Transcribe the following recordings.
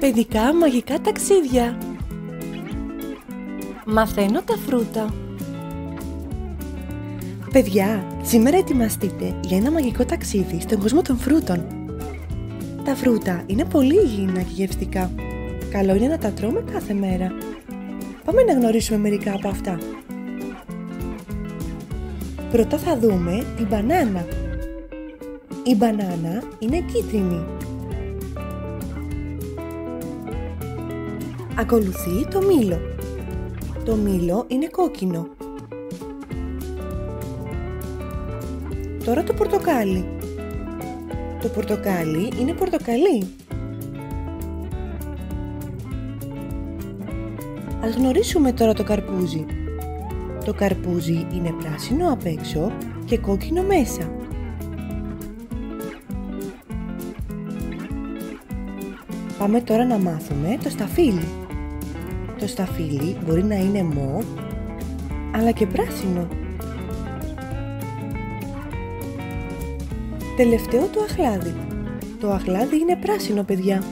Παιδικά μαγικά ταξίδια. Μαθαίνω τα φρούτα. Παιδιά, σήμερα ετοιμαστείτε για ένα μαγικό ταξίδι στον κόσμο των φρούτων. Τα φρούτα είναι πολύ υγιεινά και γευστικά. Καλό είναι να τα τρώμε κάθε μέρα. Πάμε να γνωρίσουμε μερικά από αυτά. Πρώτα θα δούμε την μπανάνα. Η μπανάνα είναι κίτρινη. Ακολουθεί το μήλο. Το μήλο είναι κόκκινο. Τώρα το πορτοκάλι. Το πορτοκάλι είναι πορτοκαλί. Ας γνωρίσουμε τώρα το καρπούζι. Το καρπούζι είναι πράσινο απ' έξω και κόκκινο μέσα. Πάμε τώρα να μάθουμε το σταφύλι. Το σταφύλι μπορεί να είναι μοβ, αλλά και πράσινο. Τελευταίο το αχλάδι. Το αχλάδι είναι πράσινο, παιδιά.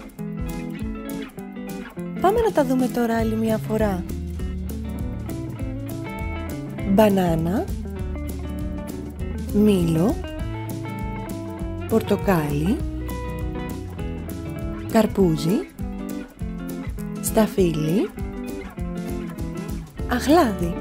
Πάμε να τα δούμε τώρα άλλη μια φορά. Μπανάνα, μήλο, πορτοκάλι, καρπούζι, σταφύλι, αχλάδι.